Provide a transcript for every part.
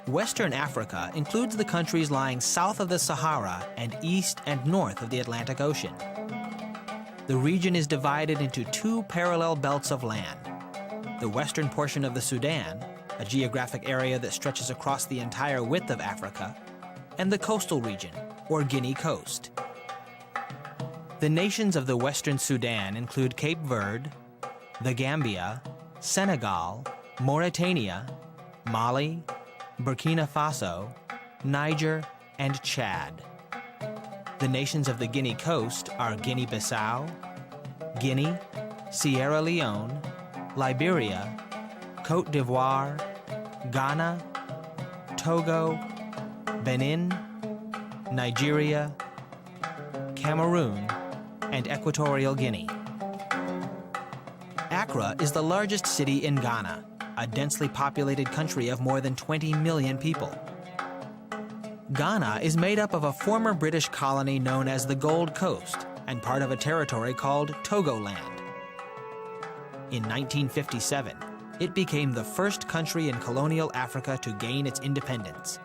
Western Africa includes the countries lying south of the Sahara and east and north of the Atlantic Ocean. The region is divided into two parallel belts of land. The western portion of the Sudan, a geographic area that stretches across the entire width of Africa, and the coastal region, or Guinea Coast. The nations of the Western Sudan include Cape Verde, the Gambia, Senegal, Mauritania, Mali, Burkina Faso, Niger, and Chad. The nations of the Guinea Coast are Guinea-Bissau, Guinea, Sierra Leone, Liberia, Côte d'Ivoire, Ghana, Togo, Benin, Nigeria, Cameroon, and Equatorial Guinea. Accra is the largest city in Ghana, a densely populated country of more than 20 million people. Ghana is made up of a former British colony known as the Gold Coast and part of a territory called Togoland. In 1957, it became the first country in colonial Africa to gain its independence.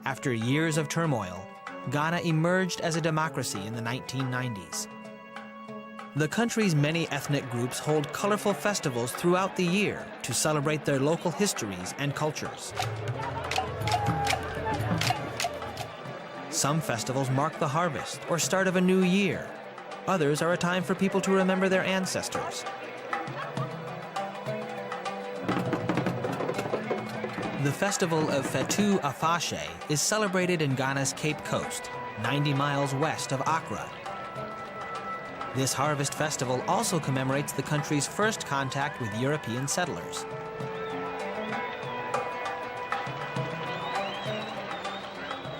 After years of turmoil, Ghana emerged as a democracy in the 1990s. The country's many ethnic groups hold colorful festivals throughout the year to celebrate their local histories and cultures. Some festivals mark the harvest or start of a new year. Others are a time for people to remember their ancestors. The festival of Fetu Afashe is celebrated in Ghana's Cape Coast, 90 miles west of Accra. This harvest festival also commemorates the country's first contact with European settlers.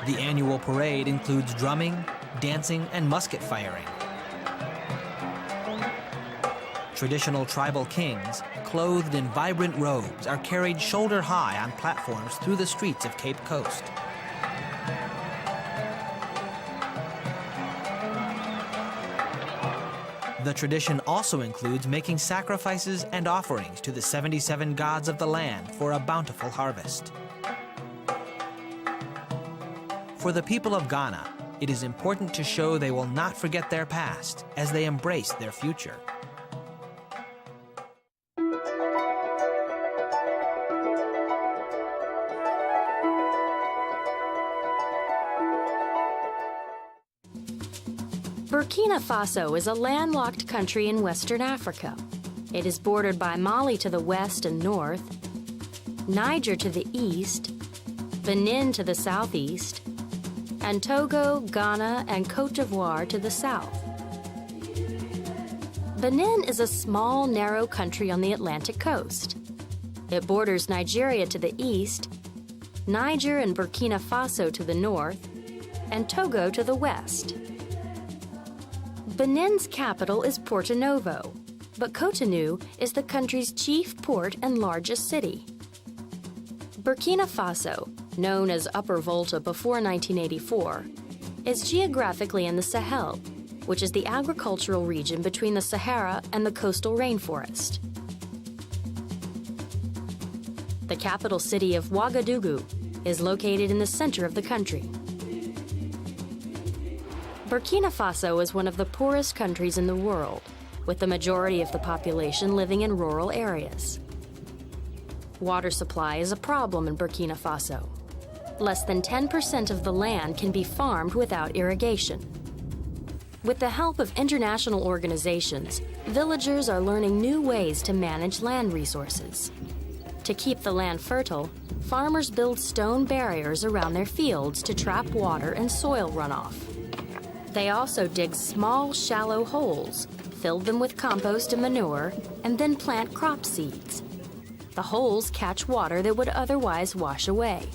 The annual parade includes drumming, dancing, and musket firing. Traditional tribal kings, clothed in vibrant robes, are carried shoulder high on platforms through the streets of Cape Coast. The tradition also includes making sacrifices and offerings to the 77 gods of the land for a bountiful harvest. For the people of Ghana, it is important to show they will not forget their past as they embrace their future. Burkina Faso is a landlocked country in Western Africa. It is bordered by Mali to the west and north, Niger to the east, Benin to the southeast, and Togo, Ghana, and Côte d'Ivoire to the south. Benin is a small, narrow country on the Atlantic coast. It borders Nigeria to the east, Niger and Burkina Faso to the north, and Togo to the west. Benin's capital is Porto Novo, but Cotonou is the country's chief port and largest city. Burkina Faso, known as Upper Volta before 1984, is geographically in the Sahel, which is the agricultural region between the Sahara and the coastal rainforest. The capital city of Ouagadougou is located in the center of the country. Burkina Faso is one of the poorest countries in the world, with the majority of the population living in rural areas. Water supply is a problem in Burkina Faso. Less than 10% of the land can be farmed without irrigation. With the help of international organizations, villagers are learning new ways to manage land resources. To keep the land fertile, farmers build stone barriers around their fields to trap water and soil runoff. They also dig small, shallow holes, fill them with compost and manure, and then plant crop seeds. The holes catch water that would otherwise wash away.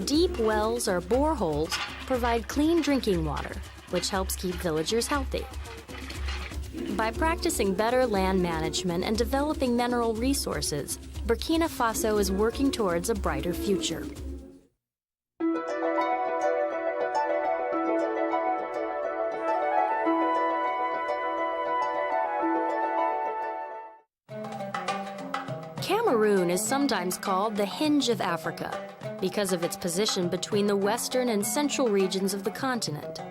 Deep wells or boreholes provide clean drinking water, which helps keep villagers healthy. By practicing better land management and developing mineral resources, Burkina Faso is working towards a brighter future. Cameroon is sometimes called the hinge of Africa because of its position between the western and central regions of the continent.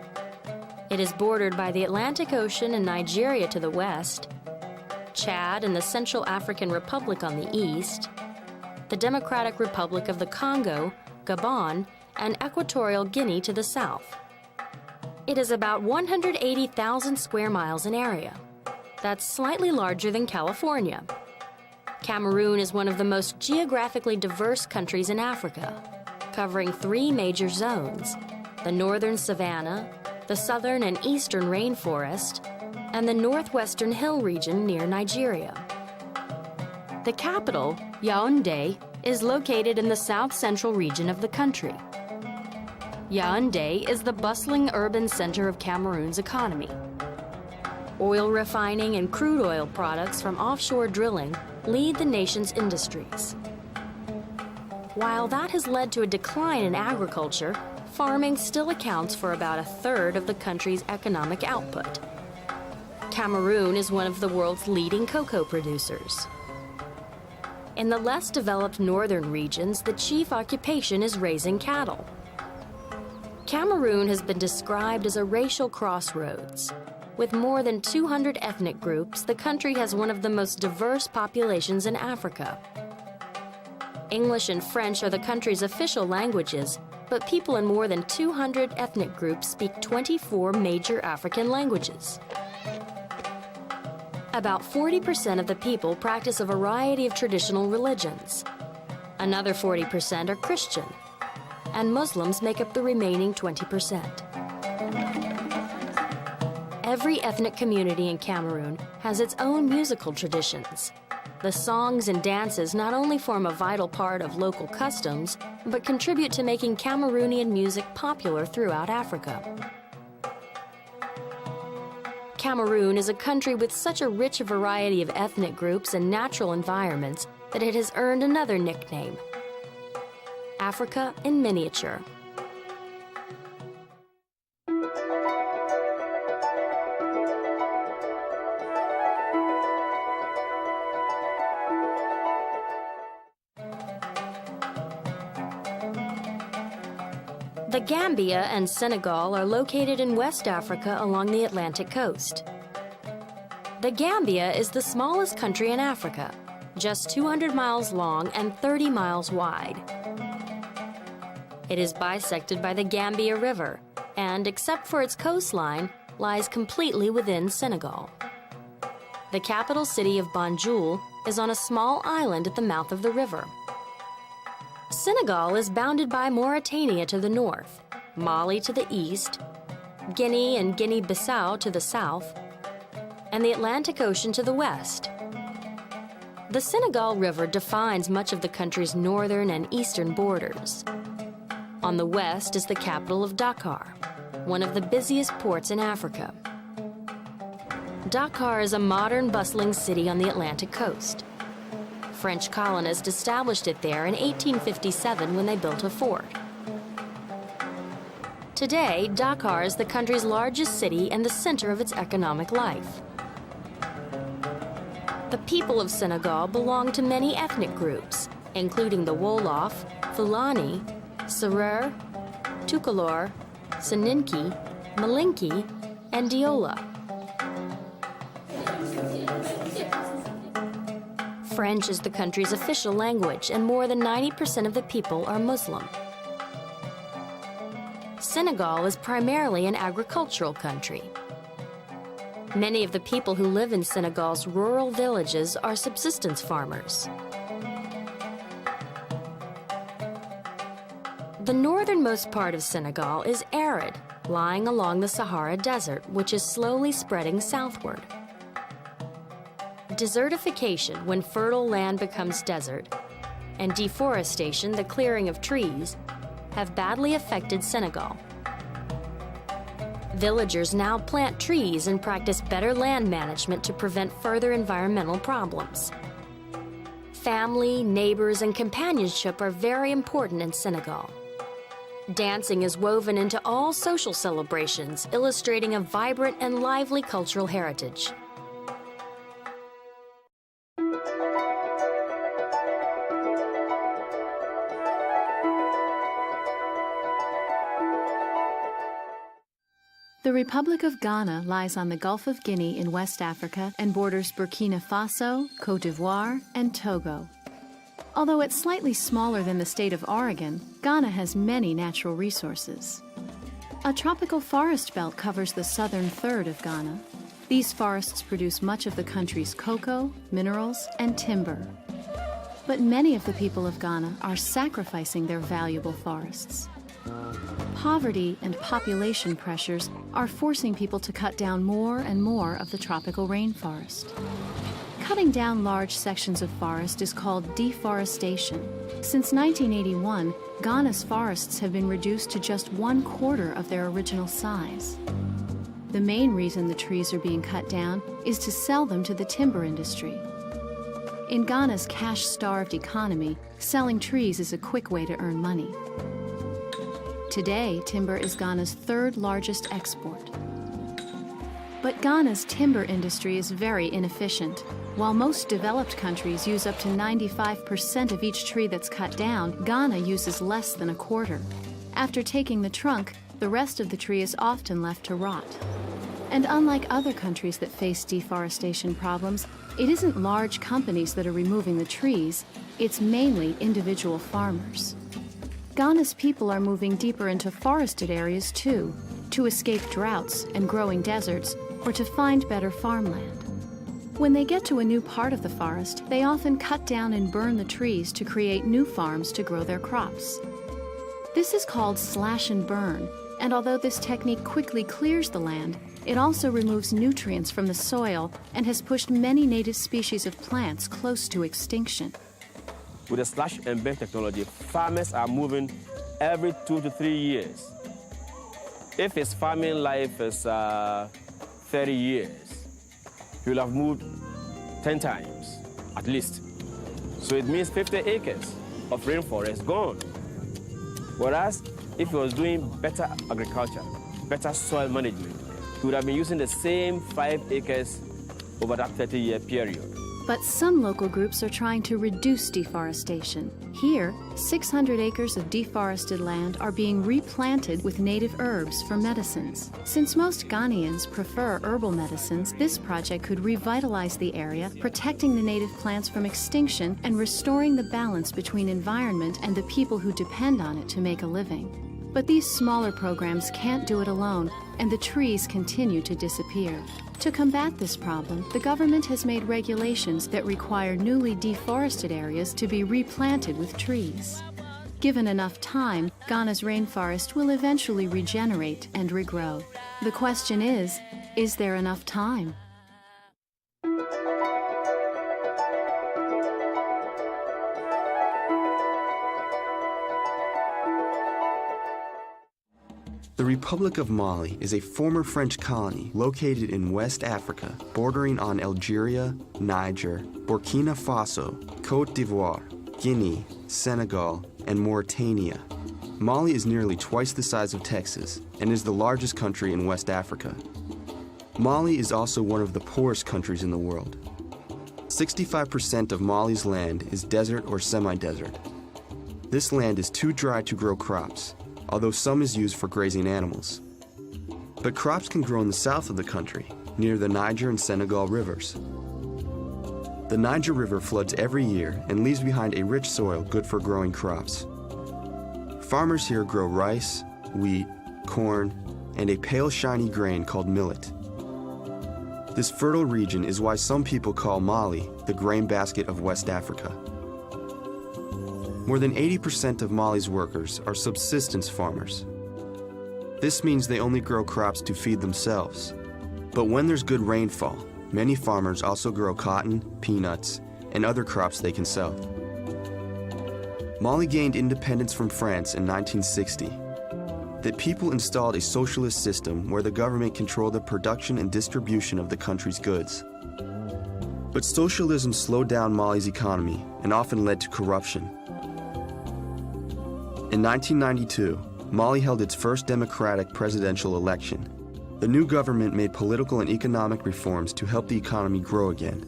It is bordered by the Atlantic Ocean and Nigeria to the west, Chad and the Central African Republic on the east, the Democratic Republic of the Congo, Gabon, and Equatorial Guinea to the south. It is about 180,000 square miles in area. That's slightly larger than California. Cameroon is one of the most geographically diverse countries in Africa, covering 3 major zones: the northern savanna, the southern and eastern rainforest, and the northwestern hill region near Nigeria. The capital, Yaoundé, is located in the south-central region of the country. Yaoundé is the bustling urban center of Cameroon's economy. Oil refining and crude oil products from offshore drilling lead the nation's industries. While that has led to a decline in agriculture, farming still accounts for about 1/3 of the country's economic output. Cameroon is one of the world's leading cocoa producers. In the less developed northern regions, the chief occupation is raising cattle. Cameroon has been described as a racial crossroads. With more than 200 ethnic groups, the country has one of the most diverse populations in Africa. English and French are the country's official languages, but people in more than 200 ethnic groups speak 24 major African languages. About 40% of the people practice a variety of traditional religions. Another 40% are Christian, and Muslims make up the remaining 20%. Every ethnic community in Cameroon has its own musical traditions. The songs and dances not only form a vital part of local customs, but contribute to making Cameroonian music popular throughout Africa. Cameroon is a country with such a rich variety of ethnic groups and natural environments that it has earned another nickname: Africa in miniature. The Gambia and Senegal are located in West Africa along the Atlantic coast. The Gambia is the smallest country in Africa, just 200 miles long and 30 miles wide. It is bisected by the Gambia River and, except for its coastline, lies completely within Senegal. The capital city of Banjul is on a small island at the mouth of the river. Senegal is bounded by Mauritania to the north, Mali to the east, Guinea and Guinea-Bissau to the south, and the Atlantic Ocean to the west. The Senegal River defines much of the country's northern and eastern borders. On the west is the capital of Dakar, one of the busiest ports in Africa. Dakar is a modern, bustling city on the Atlantic coast. French colonists established it there in 1857 when they built a fort. Today, Dakar is the country's largest city and the center of its economic life. The people of Senegal belong to many ethnic groups, including the Wolof, Fulani, Serer, Tukulor, Soninke, Malinke, and Diola. French is the country's official language, and more than 90% of the people are Muslim. Senegal is primarily an agricultural country. Many of the people who live in Senegal's rural villages are subsistence farmers. The northernmost part of Senegal is arid, lying along the Sahara Desert, which is slowly spreading southward. Desertification, when fertile land becomes desert, and deforestation, the clearing of trees, have badly affected Senegal. Villagers now plant trees and practice better land management to prevent further environmental problems. Family, neighbors, and companionship are very important in Senegal. Dancing is woven into all social celebrations, illustrating a vibrant and lively cultural heritage. The Republic of Ghana lies on the Gulf of Guinea in West Africa and borders Burkina Faso, Côte d'Ivoire, and Togo. Although it's slightly smaller than the state of Oregon, Ghana has many natural resources. A tropical forest belt covers the southern third of Ghana. These forests produce much of the country's cocoa, minerals, and timber. But many of the people of Ghana are sacrificing their valuable forests. Poverty and population pressures are forcing people to cut down more and more of the tropical rainforest. Cutting down large sections of forest is called deforestation. Since 1981, Ghana's forests have been reduced to just 1/4 of their original size. The main reason the trees are being cut down is to sell them to the timber industry. In Ghana's cash-starved economy, selling trees is a quick way to earn money. Today, timber is Ghana's third largest export. But Ghana's timber industry is very inefficient. While most developed countries use up to 95% of each tree that's cut down, Ghana uses less than 1/4. After taking the trunk, the rest of the tree is often left to rot. And unlike other countries that face deforestation problems, it isn't large companies that are removing the trees, it's mainly individual farmers. Ghana's people are moving deeper into forested areas too, to escape droughts and growing deserts, or to find better farmland. When they get to a new part of the forest, they often cut down and burn the trees to create new farms to grow their crops. This is called slash and burn, and although this technique quickly clears the land, it also removes nutrients from the soil and has pushed many native species of plants close to extinction. With the slash and burn technology, farmers are moving every 2 to 3 years. If his farming life is 30 years, he will have moved 10 times, at least. So it means 50 acres of rainforest gone. Whereas if he was doing better agriculture, better soil management, he would have been using the same 5 acres over that 30-year period. But some local groups are trying to reduce deforestation. Here, 600 acres of deforested land are being replanted with native herbs for medicines. Since most Ghanaians prefer herbal medicines, this project could revitalize the area, protecting the native plants from extinction and restoring the balance between environment and the people who depend on it to make a living. But these smaller programs can't do it alone, and the trees continue to disappear. To combat this problem, the government has made regulations that require newly deforested areas to be replanted with trees. Given enough time, Ghana's rainforest will eventually regenerate and regrow. The question is there enough time? The Republic of Mali is a former French colony located in West Africa, bordering on Algeria, Niger, Burkina Faso, Côte d'Ivoire, Guinea, Senegal, and Mauritania. Mali is nearly twice the size of Texas and is the largest country in West Africa. Mali is also one of the poorest countries in the world. 65% of Mali's land is desert or semi-desert. This land is too dry to grow crops, although some is used for grazing animals. But crops can grow in the south of the country, near the Niger and Senegal rivers. The Niger River floods every year and leaves behind a rich soil good for growing crops. Farmers here grow rice, wheat, corn, and a pale shiny grain called millet. This fertile region is why some people call Mali the grain basket of West Africa. More than 80% of Mali's workers are subsistence farmers. This means they only grow crops to feed themselves. But when there's good rainfall, many farmers also grow cotton, peanuts, and other crops they can sell. Mali gained independence from France in 1960. The people installed a socialist system where the government controlled the production and distribution of the country's goods. But socialism slowed down Mali's economy and often led to corruption. In 1992, Mali held its first democratic presidential election. The new government made political and economic reforms to help the economy grow again.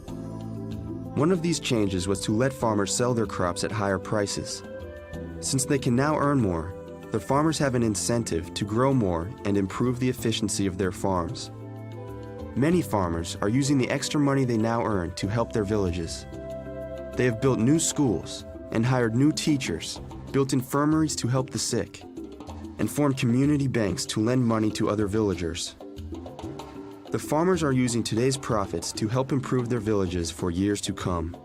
One of these changes was to let farmers sell their crops at higher prices. Since they can now earn more, the farmers have an incentive to grow more and improve the efficiency of their farms. Many farmers are using the extra money they now earn to help their villages. They have built new schools and hired new teachers, built infirmaries to help the sick, and formed community banks to lend money to other villagers. The farmers are using today's profits to help improve their villages for years to come.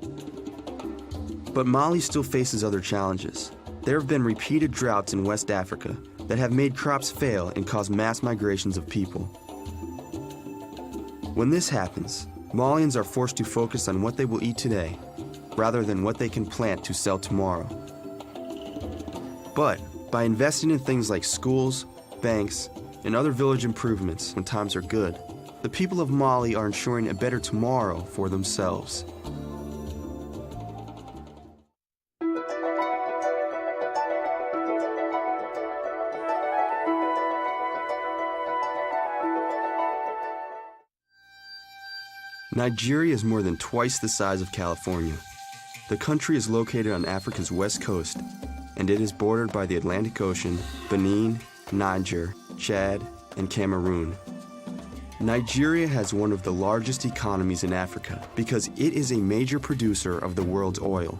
But Mali still faces other challenges. There have been repeated droughts in West Africa that have made crops fail and caused mass migrations of people. When this happens, Malians are forced to focus on what they will eat today rather than what they can plant to sell tomorrow. But by investing in things like schools, banks, and other village improvements when times are good, the people of Mali are ensuring a better tomorrow for themselves. Nigeria is more than twice the size of California. The country is located on Africa's west coast, and it is bordered by the Atlantic Ocean, Benin, Niger, Chad, and Cameroon. Nigeria has one of the largest economies in Africa because it is a major producer of the world's oil.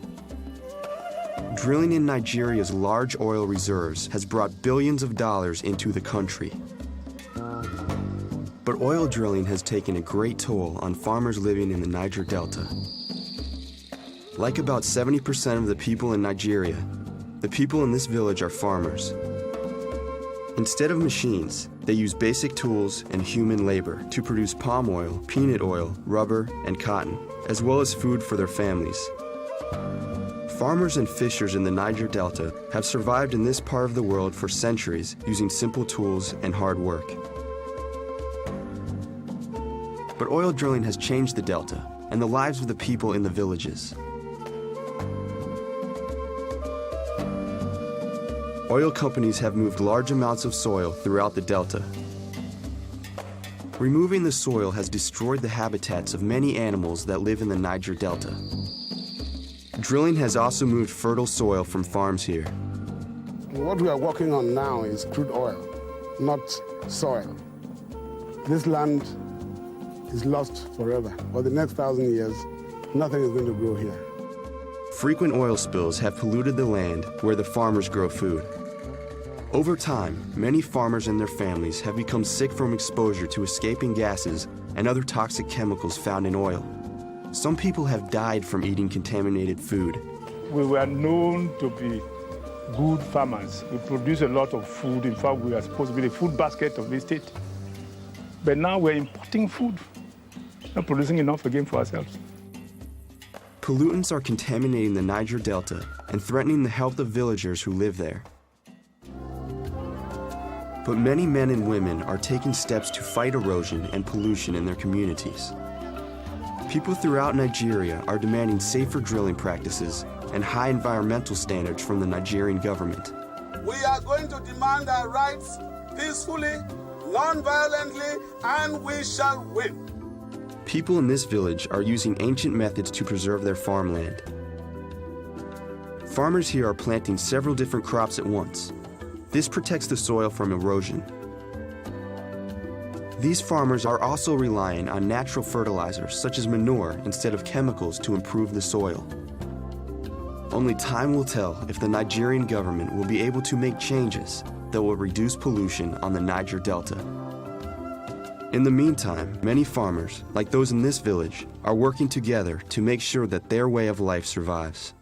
Drilling in Nigeria's large oil reserves has brought billions of dollars into the country. But oil drilling has taken a great toll on farmers living in the Niger Delta. Like about 70% of the people in Nigeria, the people in this village are farmers. Instead of machines, they use basic tools and human labor to produce palm oil, peanut oil, rubber, and cotton, as well as food for their families. Farmers and fishers in the Niger Delta have survived in this part of the world for centuries using simple tools and hard work. But oil drilling has changed the Delta and the lives of the people in the villages. Oil companies have moved large amounts of soil throughout the Delta. Removing the soil has destroyed the habitats of many animals that live in the Niger Delta. Drilling has also moved fertile soil from farms here. What we are working on now is crude oil, not soil. This land is lost forever. For the next 1,000 years, nothing is going to grow here. Frequent oil spills have polluted the land where the farmers grow food. Over time, many farmers and their families have become sick from exposure to escaping gases and other toxic chemicals found in oil. Some people have died from eating contaminated food. We were known to be good farmers. We produce a lot of food. In fact, we are supposed to be the food basket of the state. But now we're importing food, not producing enough again for ourselves. Pollutants are contaminating the Niger Delta and threatening the health of villagers who live there. But many men and women are taking steps to fight erosion and pollution in their communities. People throughout Nigeria are demanding safer drilling practices and high environmental standards from the Nigerian government. We are going to demand our rights peacefully, non-violently, and we shall win. People in this village are using ancient methods to preserve their farmland. Farmers here are planting several different crops at once. This protects the soil from erosion. These farmers are also relying on natural fertilizers such as manure instead of chemicals to improve the soil. Only time will tell if the Nigerian government will be able to make changes that will reduce pollution on the Niger Delta. In the meantime, many farmers, like those in this village, are working together to make sure that their way of life survives.